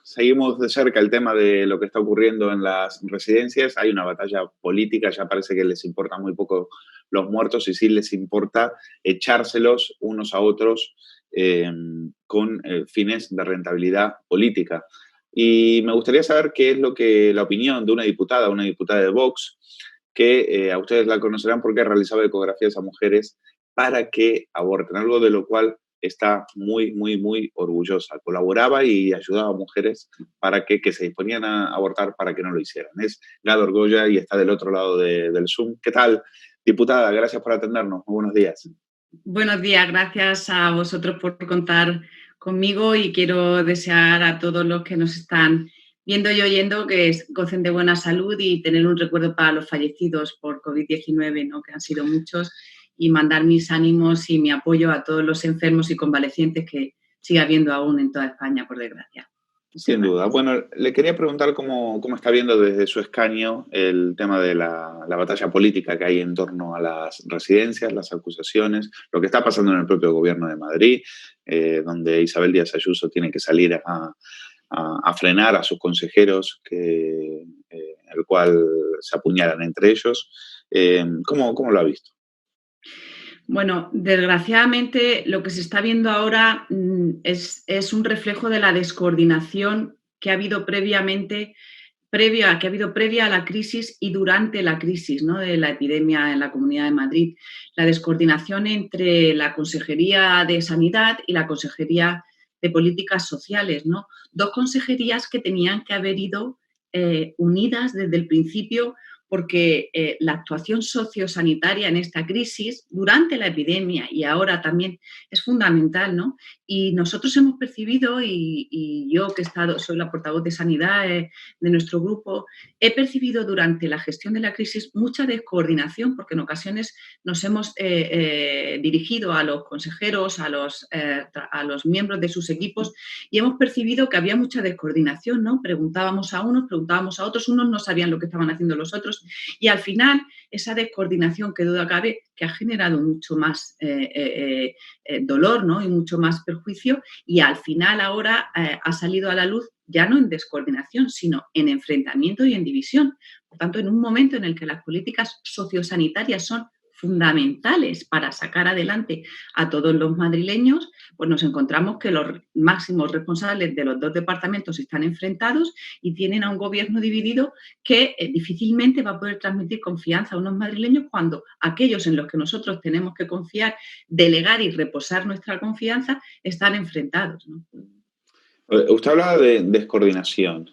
seguimos de cerca el tema de lo que está ocurriendo en las residencias. Hay una batalla política, ya parece que les importa muy poco los muertos y sí les importa echárselos unos a otros eh, con fines de rentabilidad política. Y me gustaría saber qué es lo que la opinión de una diputada de Vox, que a ustedes la conocerán porque realizaba ecografías a mujeres para que aborten, algo de lo cual está muy, muy, muy orgullosa. Colaboraba y ayudaba a mujeres para que se disponían a abortar para que no lo hicieran. Es Gada Orgolla y está del otro lado del Zoom. ¿Qué tal, diputada? Gracias por atendernos. Muy buenos días. Buenos días, gracias a vosotros por contar conmigo y quiero desear a todos los que nos están viendo y oyendo que gocen de buena salud y tener un recuerdo para los fallecidos por COVID-19, ¿no? Que han sido muchos, y mandar mis ánimos y mi apoyo a todos los enfermos y convalecientes que sigue habiendo aún en toda España, por desgracia. Muchas Sin duda. gracias. Bueno, le quería preguntar cómo está viendo desde su escaño el tema de la batalla política que hay en torno a las residencias, las acusaciones, lo que está pasando en el propio gobierno de Madrid, donde Isabel Díaz Ayuso tiene que salir a frenar a sus consejeros, el cual se apuñalan entre ellos. ¿Cómo lo ha visto? Bueno, desgraciadamente lo que se está viendo ahora es un reflejo de la descoordinación que ha habido previa a la crisis y durante la crisis, ¿no?, de la epidemia en la Comunidad de Madrid. La descoordinación entre la Consejería de Sanidad y la Consejería de Políticas Sociales, ¿no? Dos consejerías que tenían que haber ido unidas desde el principio, porque la actuación sociosanitaria en esta crisis, durante la epidemia y ahora también, es fundamental, ¿no? Y nosotros hemos percibido, y yo que soy la portavoz de Sanidad de nuestro grupo, he percibido durante la gestión de la crisis mucha descoordinación, porque en ocasiones nos hemos dirigido a los consejeros, a los miembros de sus equipos, y hemos percibido que había mucha descoordinación, ¿no? Preguntábamos a unos, preguntábamos a otros, unos no sabían lo que estaban haciendo los otros, y al final esa descoordinación, que duda cabe, que ha generado mucho más dolor, ¿no?, y mucho más perjuicio, y al final ahora ha salido a la luz ya no en descoordinación, sino en enfrentamiento y en división. Por tanto, en un momento en el que las políticas sociosanitarias son fundamentales para sacar adelante a todos los madrileños, pues nos encontramos que los máximos responsables de los dos departamentos están enfrentados y tienen a un gobierno dividido que difícilmente va a poder transmitir confianza a unos madrileños cuando aquellos en los que nosotros tenemos que confiar, delegar y reposar nuestra confianza están enfrentados, ¿no? Usted hablaba de descoordinación.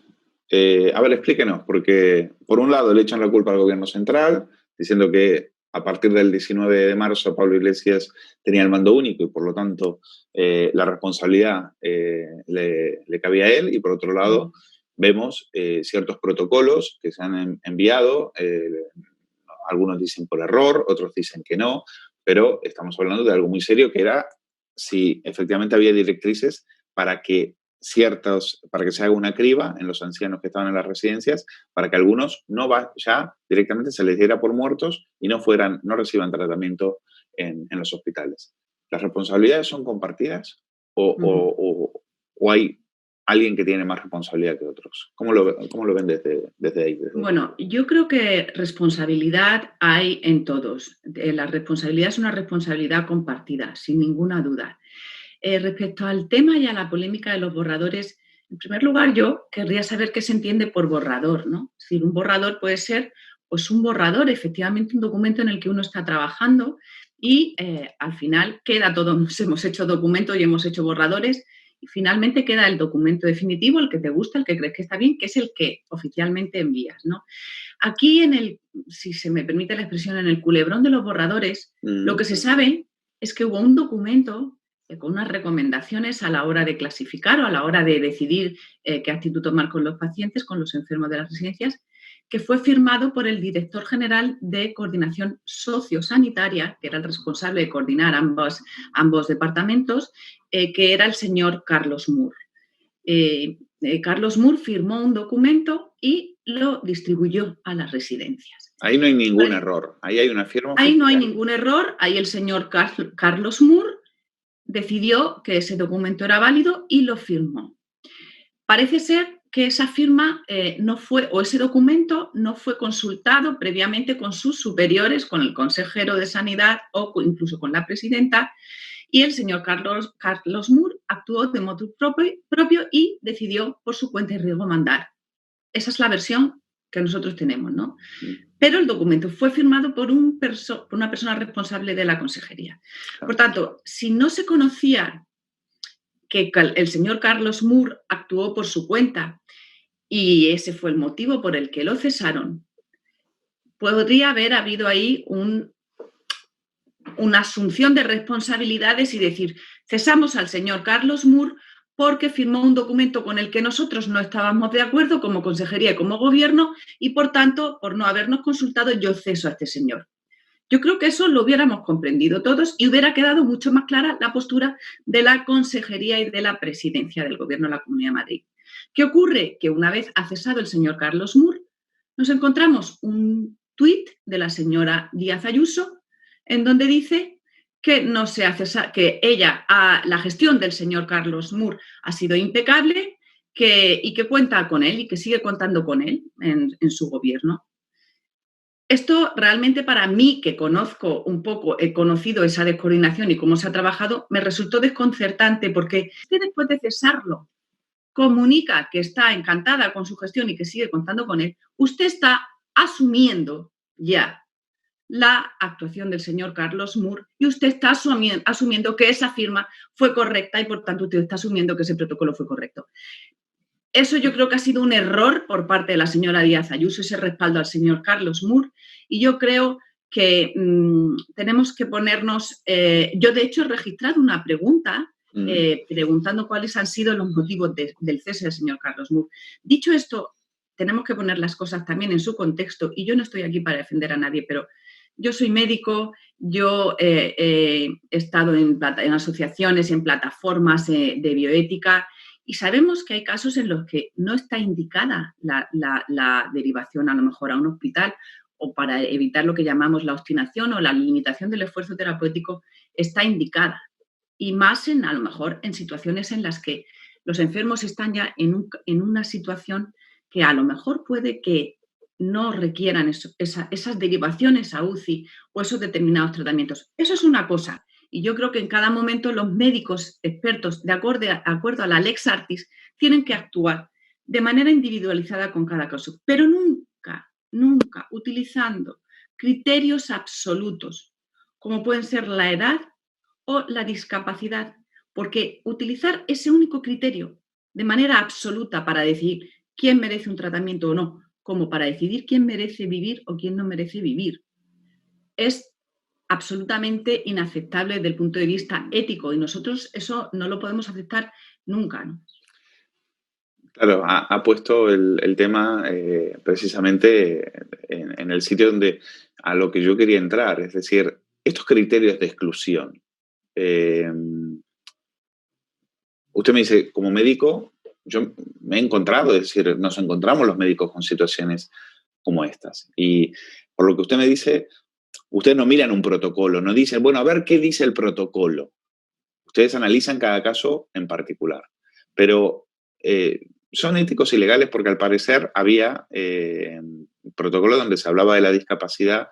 A ver, explíquenos, porque por un lado le echan la culpa al gobierno central, diciendo que a partir del 19 de marzo Pablo Iglesias tenía el mando único y por lo tanto la responsabilidad le cabía a él, y por otro lado vemos ciertos protocolos que se han enviado, algunos dicen por error, otros dicen que no, pero estamos hablando de algo muy serio, que era si efectivamente había directrices para que para que se haga una criba en los ancianos que estaban en las residencias, para que algunos ya directamente se les diera por muertos y no reciban tratamiento en los hospitales. ¿Las responsabilidades son compartidas o hay alguien que tiene más responsabilidad que otros? ¿Cómo lo ven desde ahí? Bueno, yo creo que responsabilidad hay en todos. La responsabilidad es una responsabilidad compartida, sin ninguna duda. Respecto al tema y a la polémica de los borradores, en primer lugar, yo querría saber qué se entiende por borrador, ¿no? Es decir, un borrador puede ser, pues, un borrador, efectivamente, un documento en el que uno está trabajando y al final queda todo, hemos hecho documentos y hemos hecho borradores, y finalmente queda el documento definitivo, el que te gusta, el que crees que está bien, que es el que oficialmente envías, ¿no? Aquí, si se me permite la expresión, en el culebrón de los borradores, lo que se sabe es que hubo un documento con unas recomendaciones a la hora de clasificar o a la hora de decidir qué actitud tomar con los pacientes, con los enfermos de las residencias, que fue firmado por el director general de Coordinación Sociosanitaria, que era el responsable de coordinar ambos departamentos, que era el señor Carlos Moore. Carlos Moore firmó un documento y lo distribuyó a las residencias. Ahí no hay ningún error, ahí hay una firma oficial. Ahí no hay ningún error, ahí el señor Carlos Moore decidió que ese documento era válido y lo firmó. Parece ser que esa firma no fue, o ese documento no fue consultado previamente con sus superiores, con el consejero de Sanidad o incluso con la presidenta, y el señor Carlos Moore actuó de motu propio y decidió por su cuenta y riesgo mandar. Esa es la versión que nosotros tenemos, ¿no? Pero el documento fue firmado por una persona responsable de la consejería. Por tanto, si no se conocía que el señor Carlos Moore actuó por su cuenta y ese fue el motivo por el que lo cesaron, podría haber habido ahí una asunción de responsabilidades y decir, cesamos al señor Carlos Moore porque firmó un documento con el que nosotros no estábamos de acuerdo como consejería y como gobierno y, por tanto, por no habernos consultado, yo ceso a este señor. Yo creo que eso lo hubiéramos comprendido todos y hubiera quedado mucho más clara la postura de la consejería y de la presidencia del Gobierno de la Comunidad de Madrid. ¿Qué ocurre? Que una vez ha cesado el señor Carlos Moore, nos encontramos un tuit de la señora Díaz Ayuso en donde dice que no se hace, que la gestión del señor Carlos Moore ha sido impecable y que cuenta con él y que sigue contando con él en su gobierno. Esto realmente para mí, que conozco un poco, he conocido esa descoordinación y cómo se ha trabajado, me resultó desconcertante porque después de cesarlo comunica que está encantada con su gestión y que sigue contando con él, usted está asumiendo ya la actuación del señor Carlos Moore y usted está asumiendo que esa firma fue correcta y, por tanto, usted está asumiendo que ese protocolo fue correcto. Eso yo creo que ha sido un error por parte de la señora Díaz Ayuso, ese respaldo al señor Carlos Moore, y yo creo que tenemos que ponernos... yo, de hecho, he registrado una pregunta preguntando cuáles han sido los motivos del cese del señor Carlos Moore. Dicho esto, tenemos que poner las cosas también en su contexto, y yo no estoy aquí para defender a nadie, pero yo soy médico, yo he estado en asociaciones, en plataformas de bioética, y sabemos que hay casos en los que no está indicada la derivación a lo mejor a un hospital o para evitar lo que llamamos la obstinación o la limitación del esfuerzo terapéutico está indicada. Y más a lo mejor en situaciones en las que los enfermos están ya en una situación que a lo mejor puede que no requieran esas derivaciones a UCI o esos determinados tratamientos. Eso es una cosa. Y yo creo que en cada momento los médicos expertos, de acuerdo a la Lex Artis, tienen que actuar de manera individualizada con cada caso, pero nunca utilizando criterios absolutos, como pueden ser la edad o la discapacidad, porque utilizar ese único criterio de manera absoluta para decidir quién merece un tratamiento o no, como para decidir quién merece vivir o quién no merece vivir, es absolutamente inaceptable desde el punto de vista ético y nosotros eso no lo podemos aceptar nunca, ¿no? Claro, ha puesto el tema precisamente en el sitio donde a lo que yo quería entrar, es decir, estos criterios de exclusión. Usted me dice, como médico, yo me he encontrado, es decir, nos encontramos los médicos con situaciones como estas. Y por lo que usted me dice, ustedes no miran un protocolo, no dicen, bueno, a ver qué dice el protocolo. Ustedes analizan cada caso en particular. Pero son éticos y legales porque al parecer había protocolos donde se hablaba de la discapacidad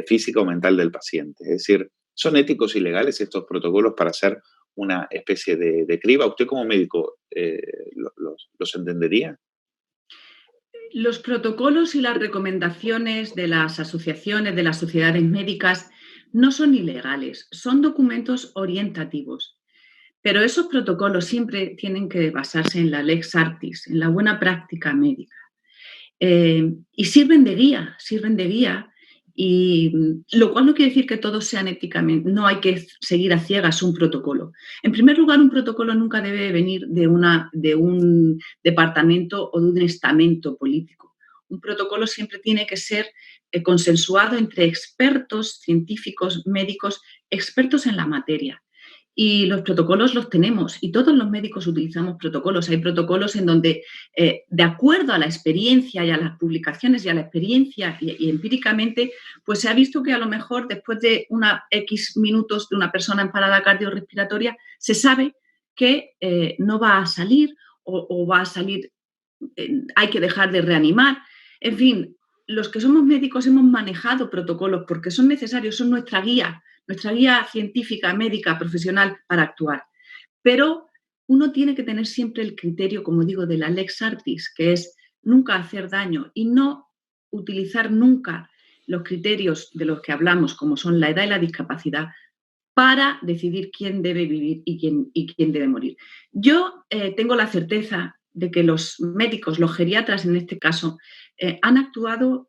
física o mental del paciente. Es decir, ¿son éticos y legales estos protocolos para hacer una especie de criba? ¿Usted como médico los entendería? Los protocolos y las recomendaciones de las asociaciones, de las sociedades médicas, no son ilegales, son documentos orientativos. Pero esos protocolos siempre tienen que basarse en la Lex Artis, en la buena práctica médica. Y sirven de guía, y lo cual no quiere decir que todos sean éticamente, no hay que seguir a ciegas un protocolo. En primer lugar, un protocolo nunca debe venir de un departamento o de un estamento político. Un protocolo siempre tiene que ser consensuado entre expertos, científicos, médicos, expertos en la materia. Y los protocolos los tenemos y todos los médicos utilizamos protocolos. Hay protocolos en donde, de acuerdo a la experiencia y a las publicaciones y a la experiencia y empíricamente, pues se ha visto que a lo mejor después de una X minutos de una persona en parada cardiorrespiratoria, se sabe que no va a salir o va a salir, hay que dejar de reanimar. En fin, los que somos médicos hemos manejado protocolos porque son necesarios, son nuestra guía científica, médica, profesional para actuar. Pero uno tiene que tener siempre el criterio, como digo, de la lex artis, que es nunca hacer daño y no utilizar nunca los criterios de los que hablamos, como son la edad y la discapacidad, para decidir quién debe vivir y quién debe morir. Yo tengo la certeza de que los médicos, los geriatras en este caso, han actuado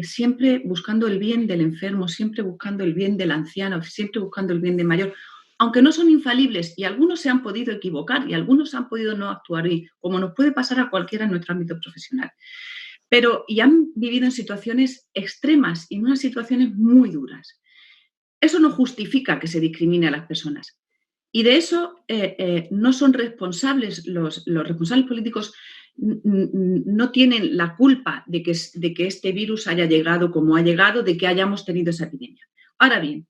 siempre buscando el bien del enfermo, siempre buscando el bien del anciano, siempre buscando el bien del mayor, aunque no son infalibles y algunos se han podido equivocar y algunos han podido no actuar bien, como nos puede pasar a cualquiera en nuestro ámbito profesional. Y han vivido en situaciones extremas y en unas situaciones muy duras. Eso no justifica que se discrimine a las personas. Y de eso no son responsables, los responsables políticos no tienen la culpa de que este virus haya llegado como ha llegado, de que hayamos tenido esa epidemia. Ahora bien,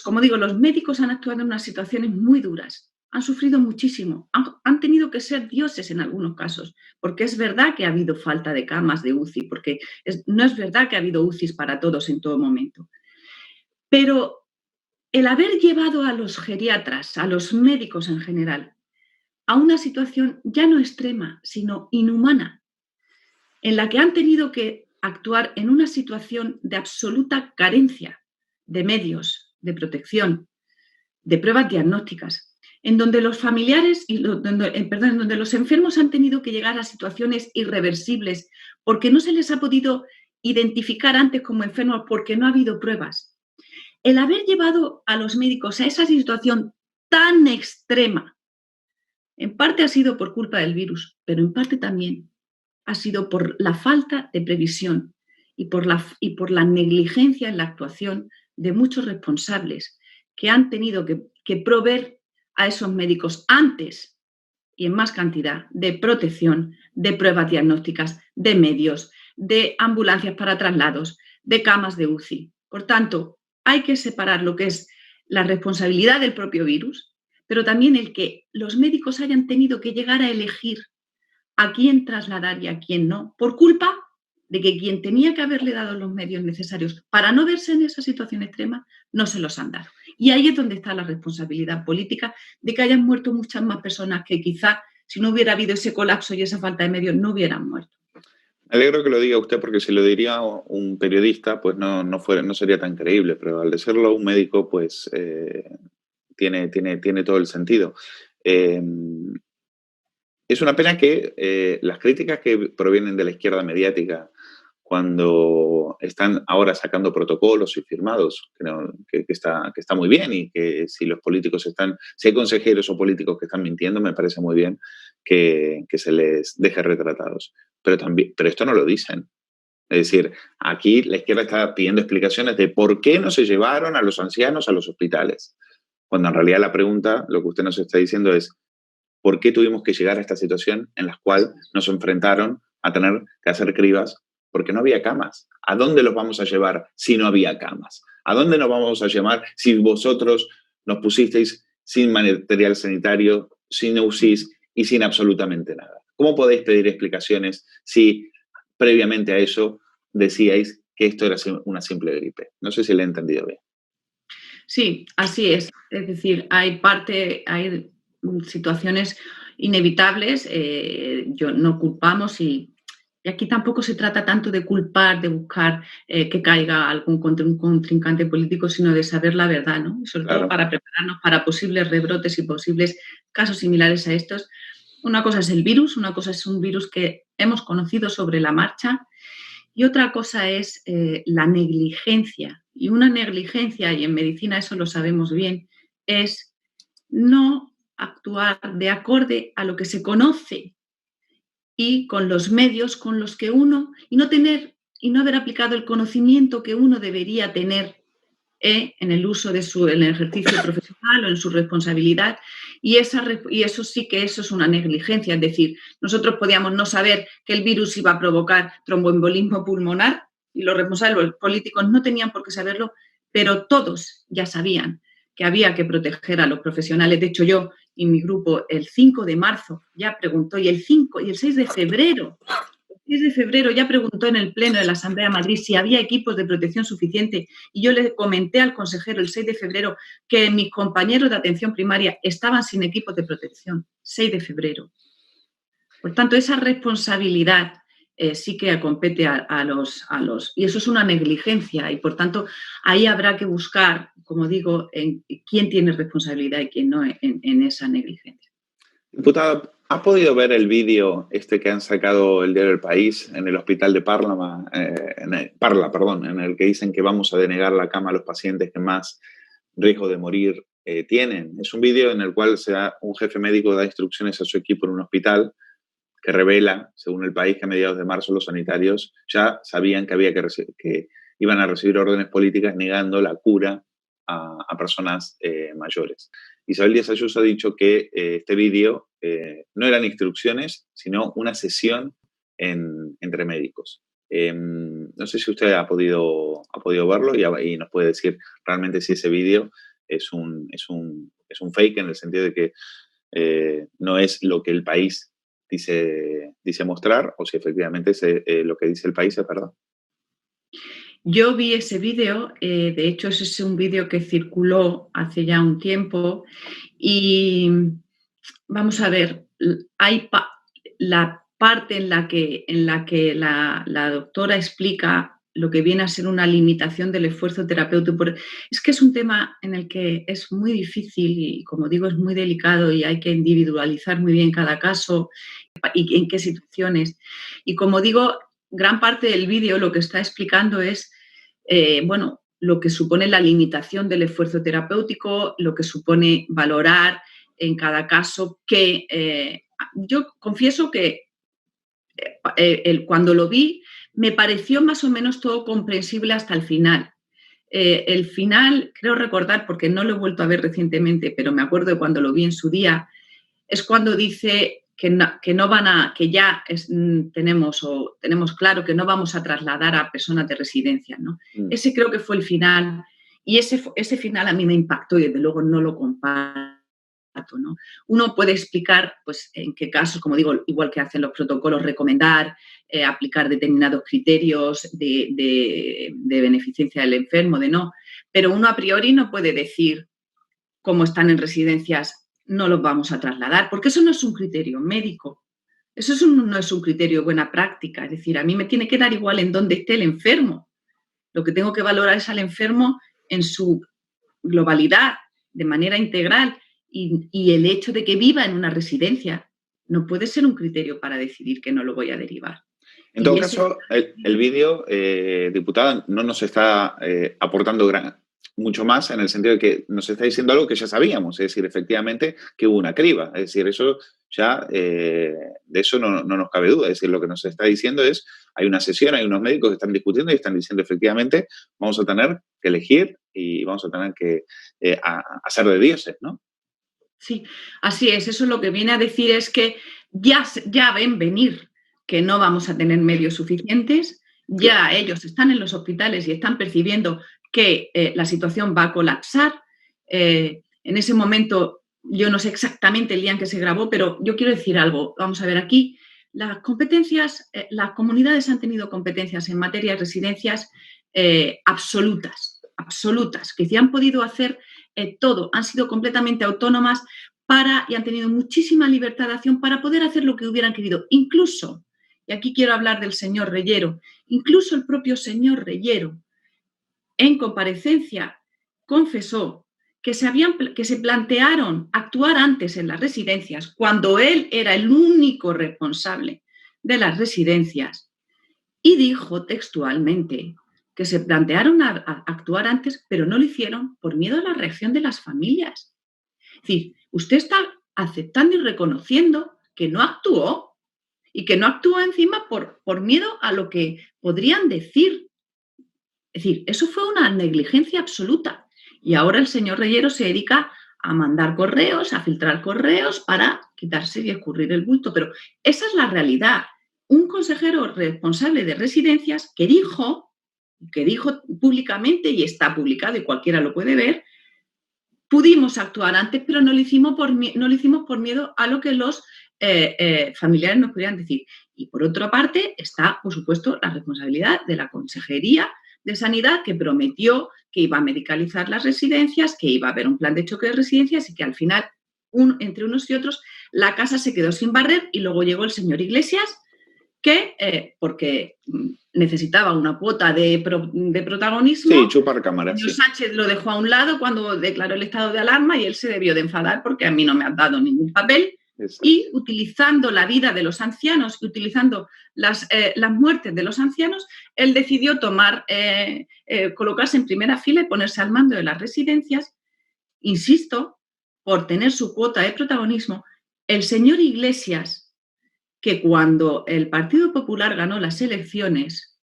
como digo, los médicos han actuado en unas situaciones muy duras, han sufrido muchísimo, han tenido que ser dioses en algunos casos, porque es verdad que ha habido falta de camas de UCI, porque no es verdad que ha habido UCIs para todos en todo momento. Pero el haber llevado a los geriatras, a los médicos en general, a una situación ya no extrema, sino inhumana, en la que han tenido que actuar en una situación de absoluta carencia de medios, de protección, de pruebas diagnósticas, en donde los familiares, en donde los enfermos han tenido que llegar a situaciones irreversibles porque no se les ha podido identificar antes como enfermos porque no ha habido pruebas. El haber llevado a los médicos a esa situación tan extrema, en parte ha sido por culpa del virus, pero en parte también ha sido por la falta de previsión y por la negligencia en la actuación de muchos responsables que han tenido que proveer a esos médicos antes y en más cantidad de protección, de pruebas diagnósticas, de medios, de ambulancias para traslados, de camas de UCI. Por tanto, hay que separar lo que es la responsabilidad del propio virus, pero también el que los médicos hayan tenido que llegar a elegir a quién trasladar y a quién no, por culpa de que quien tenía que haberle dado los medios necesarios para no verse en esa situación extrema, no se los han dado. Y ahí es donde está la responsabilidad política de que hayan muerto muchas más personas que quizá si no hubiera habido ese colapso y esa falta de medios no hubieran muerto. Me alegro que lo diga usted porque si lo diría un periodista, pues no sería tan creíble, pero al decirlo un médico, pues tiene todo el sentido. Es una pena que las críticas que provienen de la izquierda mediática cuando están ahora sacando protocolos y firmados, que está muy bien y que si los políticos si hay consejeros o políticos que están mintiendo, me parece muy bien que se les deje retratados. Pero esto no lo dicen. Es decir, aquí la izquierda está pidiendo explicaciones de por qué no se llevaron a los ancianos a los hospitales. Cuando en realidad la pregunta, lo que usted nos está diciendo es, ¿por qué tuvimos que llegar a esta situación en la cual nos enfrentaron a tener que hacer cribas? Porque no había camas. ¿A dónde los vamos a llevar si no había camas? ¿A dónde nos vamos a llevar si vosotros nos pusisteis sin material sanitario, sin UCIs y sin absolutamente nada? ¿Cómo podéis pedir explicaciones si previamente a eso decíais que esto era una simple gripe? No sé si le he entendido bien. Sí, así es. Es decir, hay situaciones inevitables, no culpamos y aquí tampoco se trata tanto de culpar, de buscar que caiga un contrincante político, sino de saber la verdad, ¿no? Y sobre todo para prepararnos para posibles rebrotes y posibles casos similares a estos. Una cosa es el virus, una cosa es un virus que hemos conocido sobre la marcha y otra cosa es la negligencia. Y una negligencia, y en medicina eso lo sabemos bien, es no actuar de acorde a lo que se conoce y con los medios con los que uno, y no haber aplicado el conocimiento que uno debería tener en el uso en el ejercicio profesional o en su responsabilidad, y eso sí que eso es una negligencia, es decir, nosotros podíamos no saber que el virus iba a provocar tromboembolismo pulmonar y los responsables políticos no tenían por qué saberlo, pero todos ya sabían que había que proteger a los profesionales. De hecho, yo y mi grupo el 5 de marzo ya preguntó, y el 5 y el 6 de febrero, ya preguntó en el Pleno de la Asamblea de Madrid si había equipos de protección suficiente, y yo le comenté al consejero el 6 de febrero que mis compañeros de atención primaria estaban sin equipos de protección. 6 de febrero. Por tanto, esa responsabilidad sí que compete a los... Y eso es una negligencia, y por tanto ahí habrá que buscar, como digo, en quién tiene responsabilidad y quién no en esa negligencia. Diputada, ¿ha podido ver el vídeo que han sacado el diario El País en el hospital de Parla, en el que dicen que vamos a denegar la cama a los pacientes que más riesgo de morir tienen? Es un vídeo en el cual un jefe médico da instrucciones a su equipo en un hospital que revela, según El País, que a mediados de marzo los sanitarios ya sabían que iban a recibir órdenes políticas negando la cura a personas mayores. Isabel Díaz Ayuso ha dicho que este vídeo no eran instrucciones, sino una sesión entre médicos. No sé si usted ha podido verlo y nos puede decir realmente si ese vídeo es un fake, en el sentido de que no es lo que El País dice mostrar, o si efectivamente lo que dice El País es verdad. Yo vi ese vídeo, de hecho ese es un vídeo que circuló hace ya un tiempo, y vamos a ver, hay la parte en la que la doctora explica lo que viene a ser una limitación del esfuerzo terapéutico. Es que es un tema en el que es muy difícil y, como digo, es muy delicado, y hay que individualizar muy bien cada caso y en qué situaciones. Y, como digo, gran parte del vídeo lo que está explicando es, lo que supone la limitación del esfuerzo terapéutico, lo que supone valorar en cada caso, que yo confieso que cuando lo vi me pareció más o menos todo comprensible hasta el final. El final, creo recordar, porque no lo he vuelto a ver recientemente, pero me acuerdo de cuando lo vi en su día, es cuando dice que ya tenemos claro que no vamos a trasladar a personas de residencia, ¿no? Ese creo que fue el final, y ese final a mí me impactó y desde luego no lo comparto, ¿no? Uno puede explicar, pues, en qué casos, como digo, igual que hacen los protocolos, recomendar, aplicar determinados criterios de beneficencia del enfermo, de no, pero uno a priori no puede decir, como están en residencias, no los vamos a trasladar, porque eso no es un criterio médico, eso no es un criterio de buena práctica. Es decir, a mí me tiene que dar igual en dónde esté el enfermo. Lo que tengo que valorar es al enfermo en su globalidad, de manera integral, y el hecho de que viva en una residencia no puede ser un criterio para decidir que no lo voy a derivar. En todo caso, el vídeo, diputada, no nos está aportando mucho más, en el sentido de que nos está diciendo algo que ya sabíamos, es decir, efectivamente que hubo una criba, es decir, eso ya, de eso no nos cabe duda, es decir, lo que nos está diciendo es, hay una sesión, hay unos médicos que están discutiendo y están diciendo, efectivamente, vamos a tener que elegir y vamos a tener que hacer de dioses, ¿no? Sí, así es. Eso lo que viene a decir es que ya ven venir que no vamos a tener medios suficientes, ya ellos están en los hospitales y están percibiendo que la situación va a colapsar. En ese momento, yo no sé exactamente el día en que se grabó, pero yo quiero decir algo. Vamos a ver, aquí las competencias, las comunidades han tenido competencias en materia de residencias absolutas, que sí han podido hacer todo, han sido completamente autónomas y han tenido muchísima libertad de acción para poder hacer lo que hubieran querido. Incluso, y aquí quiero hablar del señor Reyero, incluso el propio señor Reyero, en comparecencia, confesó que se plantearon actuar antes en las residencias cuando él era el único responsable de las residencias, y dijo textualmente que se plantearon a actuar antes, pero no lo hicieron por miedo a la reacción de las familias. Es decir, usted está aceptando y reconociendo que no actuó, y que no actuó encima por miedo a lo que podrían decir. Es decir, eso fue una negligencia absoluta. Y ahora el señor Reyero se dedica a mandar correos, a filtrar correos para quitarse y escurrir el bulto. Pero esa es la realidad. Un consejero responsable de residencias que dijo públicamente, y está publicado y cualquiera lo puede ver, Pudimos actuar antes, pero no lo hicimos por miedo a lo que los familiares nos podrían decir. Y por otra parte está, por supuesto, la responsabilidad de la Consejería de Sanidad, que prometió que iba a medicalizar las residencias, que iba a haber un plan de choque de residencias y que al final, entre unos y otros, la casa se quedó sin barrer y luego llegó el señor Iglesias, que, porque necesitaba una cuota de protagonismo. Sí, chupar cámara. El señor Sánchez lo dejó a un lado cuando declaró el estado de alarma y él se debió de enfadar porque a mí no me han dado ningún papel. Exacto. Y utilizando la vida de los ancianos y utilizando las muertes de los ancianos, él decidió colocarse en primera fila y ponerse al mando de las residencias, insisto, por tener su cuota de protagonismo. El señor Iglesias, que cuando el Partido Popular ganó las elecciones,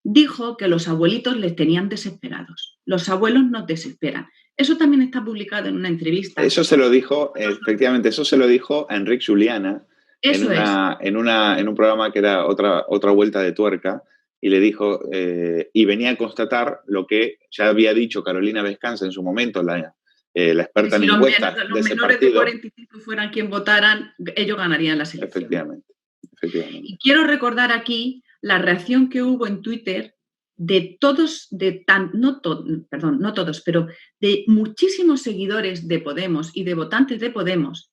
dijo que los abuelitos les tenían desesperados. Los abuelos no desesperan. Eso también está publicado en una entrevista. Eso se lo dijo, efectivamente, eso se lo dijo a Enric Juliana en un programa que era otra vuelta de tuerca, y le dijo, y venía a constatar lo que ya había dicho Carolina Vescanza en su momento, la experta en encuestas de ese partido. Si los menores de 45 fueran quien votaran, ellos ganarían las elecciones. Efectivamente. Y quiero recordar aquí la reacción que hubo en Twitter de todos, no todos, pero de muchísimos seguidores de Podemos y de votantes de Podemos,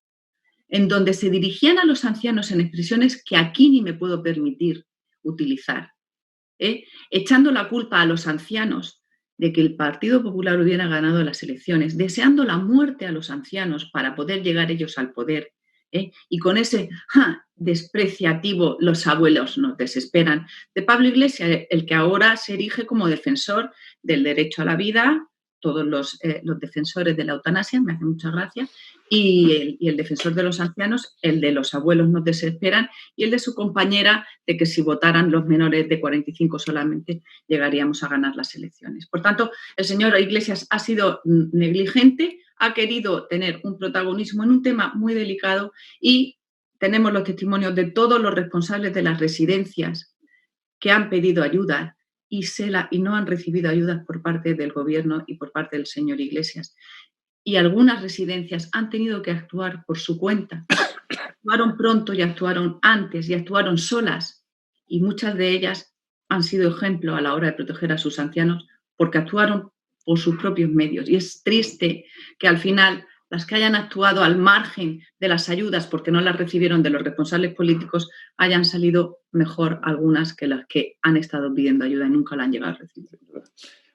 en donde se dirigían a los ancianos en expresiones que aquí ni me puedo permitir utilizar, echando la culpa a los ancianos de que el Partido Popular hubiera ganado las elecciones, deseando la muerte a los ancianos para poder llegar ellos al poder, y con ese despreciativo, los abuelos nos desesperan, de Pablo Iglesias, el que ahora se erige como defensor del derecho a la vida, todos los defensores de la eutanasia, me hace mucha gracia, y el defensor de los ancianos, el de los abuelos nos desesperan, y el de su compañera de que si votaran los menores de 45 solamente llegaríamos a ganar las elecciones. Por tanto, el señor Iglesias ha sido negligente, ha querido tener un protagonismo en un tema muy delicado y tenemos los testimonios de todos los responsables de las residencias que han pedido ayuda y no han recibido ayudas por parte del gobierno y por parte del señor Iglesias. Y algunas residencias han tenido que actuar por su cuenta. Actuaron pronto y actuaron antes y actuaron solas. Y muchas de ellas han sido ejemplo a la hora de proteger a sus ancianos porque actuaron por sus propios medios. Y es triste que al final las que hayan actuado al margen de las ayudas porque no las recibieron de los responsables políticos hayan salido mejor algunas que las que han estado pidiendo ayuda y nunca la han llegado a recibir.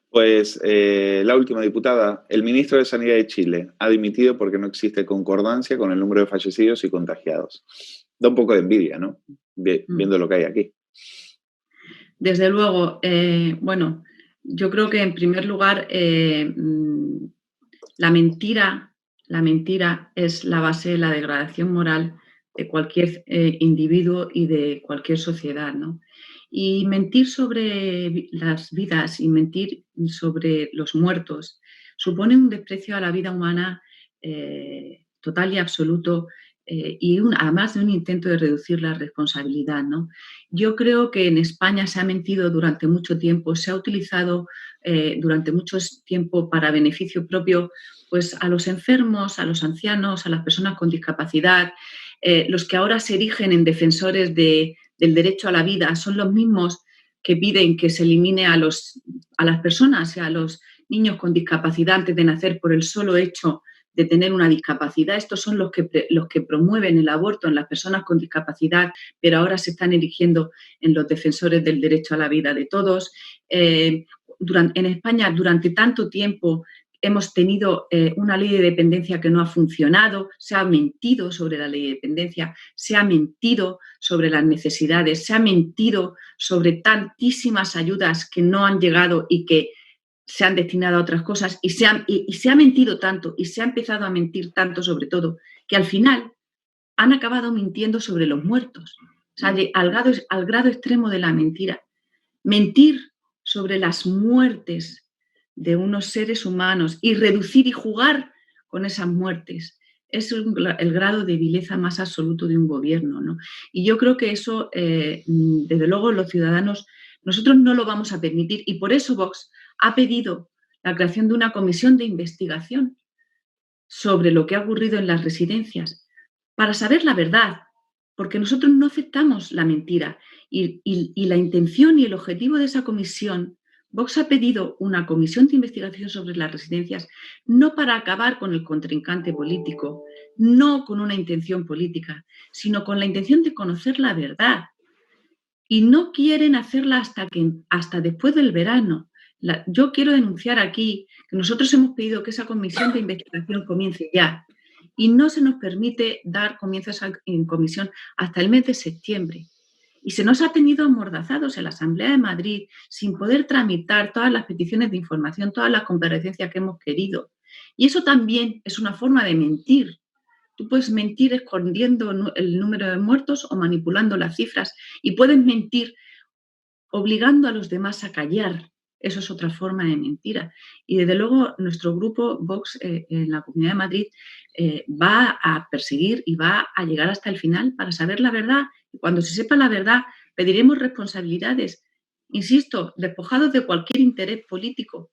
Pues la última diputada, el ministro de Sanidad de Chile ha dimitido porque no existe concordancia con el número de fallecidos y contagiados. Da un poco de envidia, ¿no? Viendo lo que hay aquí. Desde luego, bueno, yo creo que en primer lugar la mentira es la base de la degradación moral de cualquier individuo y de cualquier sociedad, ¿no? Y mentir sobre las vidas y mentir sobre los muertos supone un desprecio a la vida humana total y absoluto y además de un intento de reducir la responsabilidad, ¿no? Yo creo que en España se ha mentido durante mucho tiempo, se ha utilizado durante mucho tiempo para beneficio propio pues, a los enfermos, a los ancianos, a las personas con discapacidad. Los que ahora se erigen en defensores del derecho a la vida son los mismos que piden que se elimine a las personas y a los niños con discapacidad antes de nacer por el solo hecho de tener una discapacidad. Estos son los que promueven el aborto en las personas con discapacidad, pero ahora se están erigiendo en los defensores del derecho a la vida de todos. En España, durante tanto tiempo, hemos tenido una ley de dependencia que no ha funcionado, se ha mentido sobre la ley de dependencia, se ha mentido sobre las necesidades, se ha mentido sobre tantísimas ayudas que no han llegado y que se han destinado a otras cosas y se ha mentido tanto y se ha empezado a mentir tanto sobre todo que al final han acabado mintiendo sobre los muertos. O sea, al grado extremo de la mentira. Mentir sobre las muertes de unos seres humanos y reducir y jugar con esas muertes es el grado de vileza más absoluto de un gobierno, ¿no? Y yo creo que eso, desde luego, los ciudadanos, nosotros no lo vamos a permitir y por eso Vox ha pedido la creación de una comisión de investigación sobre lo que ha ocurrido en las residencias para saber la verdad, porque nosotros no aceptamos la mentira y la intención y el objetivo de esa comisión. Vox ha pedido una comisión de investigación sobre las residencias no para acabar con el contrincante político, no con una intención política, sino con la intención de conocer la verdad. Y no quieren hacerla hasta después del verano. Yo quiero denunciar aquí que nosotros hemos pedido que esa comisión de investigación comience ya y no se nos permite dar comienzo a esa comisión hasta el mes de septiembre. Y se nos ha tenido amordazados en la Asamblea de Madrid sin poder tramitar todas las peticiones de información, todas las comparecencias que hemos querido. Y eso también es una forma de mentir. Tú puedes mentir escondiendo el número de muertos o manipulando las cifras y puedes mentir obligando a los demás a callar. Eso es otra forma de mentira. Y desde luego nuestro grupo Vox en la Comunidad de Madrid va a perseguir y va a llegar hasta el final para saber la verdad. Y cuando se sepa la verdad, pediremos responsabilidades, insisto, despojados de cualquier interés político,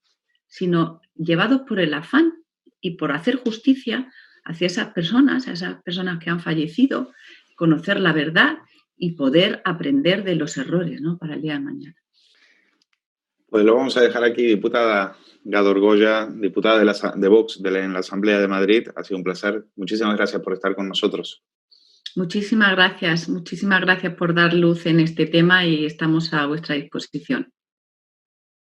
sino llevados por el afán y por hacer justicia hacia esas personas, a esas personas que han fallecido, conocer la verdad y poder aprender de los errores, ¿no?, para el día de mañana. Pues lo vamos a dejar aquí, diputada Gador Goya, diputada de Vox en la Asamblea de Madrid. Ha sido un placer. Muchísimas gracias por estar con nosotros. Muchísimas gracias por dar luz en este tema y estamos a vuestra disposición.